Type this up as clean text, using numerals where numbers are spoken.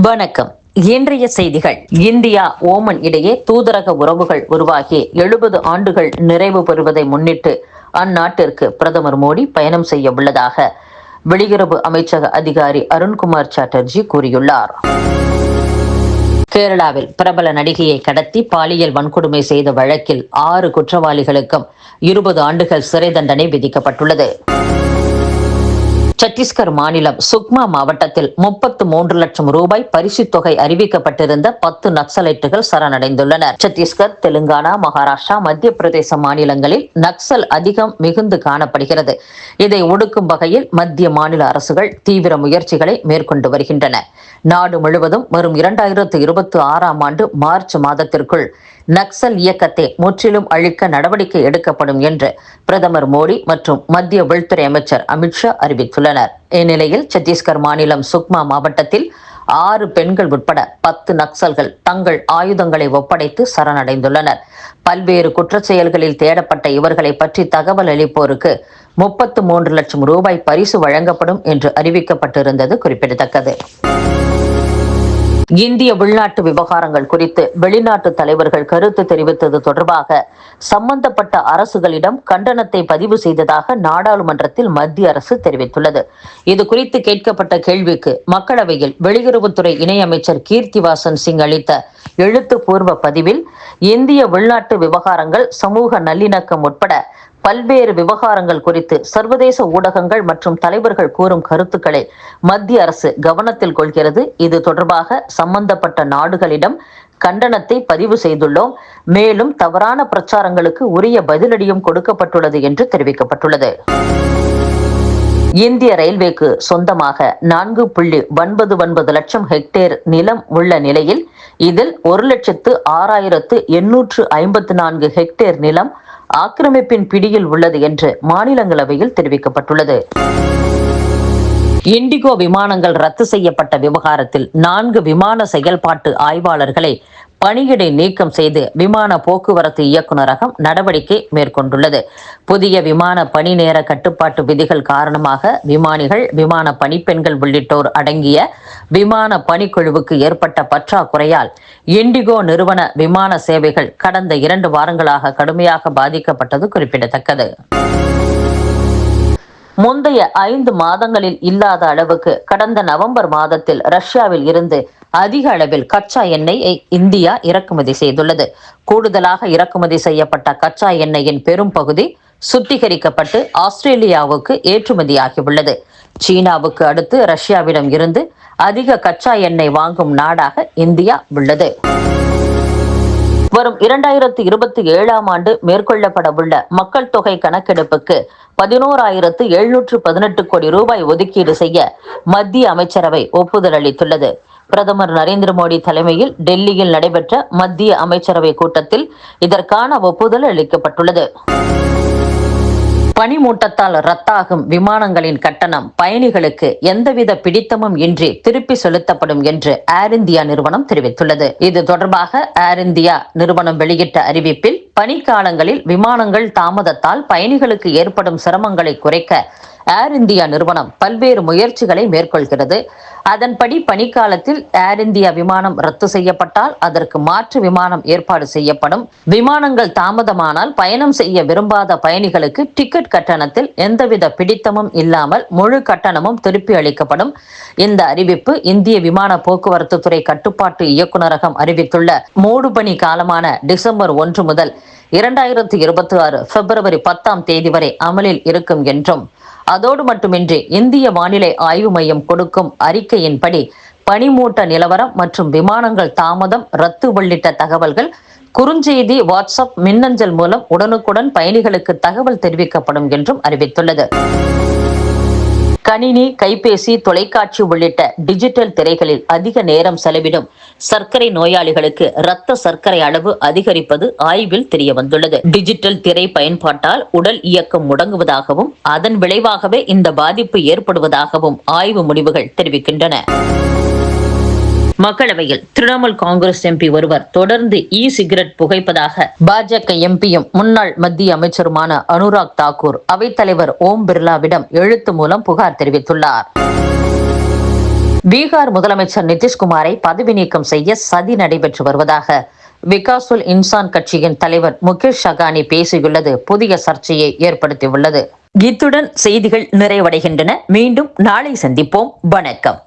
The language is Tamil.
வணக்கம். இன்றைய செய்திகள். இந்தியா ஓமன் இடையே தூதரக உறவுகள் உருவாகி 70 ஆண்டுகள் நிறைவு பெறுவதை முன்னிட்டு அந்நாட்டிற்கு பிரதமர் மோடி பயணம் செய்ய உள்ளதாக வெளியுறவு அமைச்சக அதிகாரி அருண்குமார் சாட்டர்ஜி கூறியுள்ளார். கேரளாவில் பிரபல நடிகையை கடத்தி பாலியல் வன்கொடுமை செய்த வழக்கில் 6 குற்றவாளிகளுக்கும் 20 ஆண்டுகள் சிறை தண்டனை விதிக்கப்பட்டுள்ளது. சத்தீஸ்கர் மாநிலம் சுக்மா மாவட்டத்தில் 33 லட்சம் ரூபாய் பரிசுத் தொகை அறிவிக்கப்பட்டிருந்த 10 நக்சலைட்டுகள் சரணடைந்துள்ளனர். சத்தீஸ்கர், தெலுங்கானா, மகாராஷ்டிரா, மத்திய பிரதேச மாநிலங்களில் நக்சல் அதிகம் மிகுந்து காணப்படுகிறது. இதை ஒடுக்கும் வகையில் மத்திய மாநில அரசுகள் தீவிர முயற்சிகளை மேற்கொண்டு வருகின்றன. நாடு முழுவதும் வரும் 2026ஆம் ஆண்டு மார்ச் மாதத்திற்குள் நக்சல் இயக்கத்தை முற்றிலும் அழிக்க நடவடிக்கை எடுக்கப்படும் என்று பிரதமர் மோடி மற்றும் மத்திய உள்துறை அமைச்சர் அமித்ஷா அறிவித்துள்ளனர். இந்நிலையில் சத்தீஸ்கர் மாநிலம் சுக்மா மாவட்டத்தில் 6 பெண்கள் உட்பட 10 நக்சல்கள் தங்கள் ஆயுதங்களை ஒப்படைத்து சரணடைந்துள்ளனர். பல்வேறு குற்றச்செயல்களில் தேடப்பட்ட இவர்களை பற்றி தகவல் அளிப்போருக்கு 33 லட்சம் ரூபாய் பரிசு வழங்கப்படும் என்று அறிவிக்கப்பட்டிருந்தது குறிப்பிடத்தக்கது. இந்திய உள்நாட்டு விவகாரங்கள் குறித்து வெளிநாட்டு தலைவர்கள் கருத்து தெரிவித்தது தொடர்பாக சம்பந்தப்பட்ட அரசுகளிடம் கண்டனத்தை பதிவு செய்ததாக நாடாளுமன்றத்தில் மத்திய அரசு தெரிவித்துள்ளது. இது குறித்து கேட்கப்பட்ட கேள்விக்கு மக்களவையில் வெளியுறவுத்துறை இணையமைச்சர் கீர்த்திவாசன் சிங் அளித்த எழுத்துப்பூர்வ பதிவில், இந்திய உள்நாட்டு விவகாரங்கள், சமூக நல்லிணக்கம் உட்பட பல்வேறு விவகாரங்கள் குறித்து சர்வதேச ஊடகங்கள் மற்றும் தலைவர்கள் கூறும் கருத்துக்களை மத்திய அரசு கவனத்தில் கொள்கிறது. இது தொடர்பாக சம்பந்தப்பட்ட நாடுகளிடம் கண்டனத்தை பதிவு செய்துள்ளோம். மேலும் தவறான பிரச்சாரங்களுக்கு உரிய பதிலடியும் கொடுக்கப்பட்டுள்ளது என்று தெரிவிக்கப்பட்டுள்ளது. இந்திய ரயில்வேக்கு சொந்தமாக 4.99 லட்சம் ஹெக்டேர் நிலம் உள்ள நிலையில் இதில் 1,06,854 ஹெக்டேர் நிலம் ஆக்கிரமிப்பின் பிடியில் உள்ளது என்று மாநிலங்களவையில் தெரிவிக்கப்பட்டுள்ளது. இண்டிகோ விமானங்கள் ரத்து செய்யப்பட்ட விவகாரத்தில் 4 விமான செயல்பாட்டு ஆய்வாளர்களை பணியிடை நீக்கம் செய்து விமான போக்குவரத்து இயக்குநரகம் நடவடிக்கை மேற்கொண்டுள்ளது. புதிய விமான பணி நேர கட்டுப்பாட்டு விதிகள் காரணமாக விமானிகள், விமான பணிப்பெண்கள் உள்ளிட்டோர் அடங்கிய விமான பணிக்குழுவுக்கு ஏற்பட்ட பற்றாக்குறையால் இண்டிகோ நிறுவன விமான சேவைகள் கடந்த 2 வாரங்களாக கடுமையாக பாதிக்கப்பட்டது குறிப்பிடத்தக்கது. முந்தைய 5 மாதங்களில் இல்லாத அளவுக்கு கடந்த நவம்பர் மாதத்தில் ரஷ்யாவில் இருந்து அதிக அளவில் கச்சா எண்ணெயை இந்தியா இறக்குமதி செய்துள்ளது. கூடுதலாக இறக்குமதி செய்யப்பட்ட கச்சா எண்ணெயின் பெரும் பகுதி சுத்திகரிக்கப்பட்டு ஆஸ்திரேலியாவுக்கு ஏற்றுமதியாகியுள்ளது. சீனாவுக்கு அடுத்து ரஷ்யாவிடம் இருந்து அதிக கச்சா எண்ணெய் வாங்கும் நாடாக இந்தியா உள்ளது. வரும் 2027ஆம் ஆண்டு மேற்கொள்ளப்பட உள்ள மக்கள் தொகை கணக்கெடுப்புக்கு 11,718 கோடி ரூபாய் ஒதுக்கீடு செய்ய மத்திய அமைச்சரவை ஒப்புதல் அளித்துள்ளது. பிரதமர் நரேந்திர மோடி தலைமையில் டெல்லியில் நடைபெற்ற மத்திய அமைச்சரவை கூட்டத்தில் இதற்கான ஒப்புதல் அளிக்கப்பட்டுள்ளது. பனிமூட்டத்தால் ரத்தாகும் விமானங்களின் கட்டணம் பயணிகளுக்கு எந்தவித பிடித்தமும் இன்றி திருப்பி செலுத்தப்படும் என்று ஏர் இந்தியா நிறுவனம் தெரிவித்துள்ளது. இது தொடர்பாக ஏர் இந்தியா நிறுவனம் வெளியிட்ட அறிவிப்பில், பனிக்காலங்களில் விமானங்கள் தாமதத்தால் பயணிகளுக்கு ஏற்படும் சிரமங்களை குறைக்க ஏர் இந்தியா நிறுவனம் பல்வேறு முயற்சிகளை மேற்கொள்கிறது. அதன்படி பனிக்காலத்தில் ஏர் இந்தியா விமானம் ரத்து செய்யப்பட்டால் அதற்கு மாற்று விமானம் ஏற்பாடு செய்யப்படும். விமானங்கள் தாமதமானால் பயணம் செய்ய விரும்பாத பயணிகளுக்கு டிக்கெட் கட்டணத்தில் எந்தவித பிடித்தமும் இல்லாமல் முழு கட்டணமும் திருப்பி அளிக்கப்படும். இந்த அறிவிப்பு இந்திய விமான போக்குவரத்து துறை கட்டுப்பாட்டு இயக்குநரகம் அறிவித்துள்ள மூடுபனி காலமான டிசம்பர் 1 முதல் 2026 பிப்ரவரி 10ஆம் தேதி வரை அமலில் இருக்கும் என்றும், அதோடு மட்டுமின்றி இந்திய வானிலை ஆய்வு மையம் கொடுக்கும் அறிக்கையின்படி பனிமூட்ட நிலவரம் மற்றும் விமானங்கள் தாமதம், ரத்து உள்ளிட்ட தகவல்கள் குறுஞ்செய்தி, வாட்ஸ்அப், மின்னஞ்சல் மூலம் உடனுக்குடன் பயணிகளுக்கு தகவல் தெரிவிக்கப்படும் என்றும் அறிவித்துள்ளது. கணினி, கைபேசி, தொலைக்காட்சி உள்ளிட்ட டிஜிட்டல் திரைகளில் அதிக நேரம் செலவிடும் சர்க்கரை நோயாளிகளுக்கு இரத்த சர்க்கரை அளவு அதிகரிப்பது ஆய்வில் தெரியவந்துள்ளது. டிஜிட்டல் திரை பயன்பாட்டால் உடல் இயக்கம் முடங்குவதாகவும் அதன் விளைவாகவே இந்த பாதிப்பு ஏற்படுவதாகவும் ஆய்வு முடிவுகள் தெரிவிக்கின்றன. மக்களவையில் திரிணாமுல் காங்கிரஸ் எம்பி ஒருவர் தொடர்ந்து சிகரெட் புகைப்பதாக பாஜக எம்பியும் முன்னாள் மத்திய அமைச்சருமான அனுராக் தாக்கூர் அவைத்தலைவர் ஓம் பிர்லாவிடம் எழுத்து மூலம் புகார் தெரிவித்துள்ளார். பீகார் முதலமைச்சர் நிதிஷ்குமாரை பதவி நீக்கம் செய்ய சதி நடைபெற்று வருவதாக விகாசுல் இன்சான் கட்சியின் தலைவர் முகேஷ் சகானி பேசியுள்ளது புதிய சர்ச்சையை ஏற்படுத்தியுள்ளது. இத்துடன் செய்திகள் நிறைவடைகின்றன. மீண்டும் நாளை சந்திப்போம். வணக்கம்.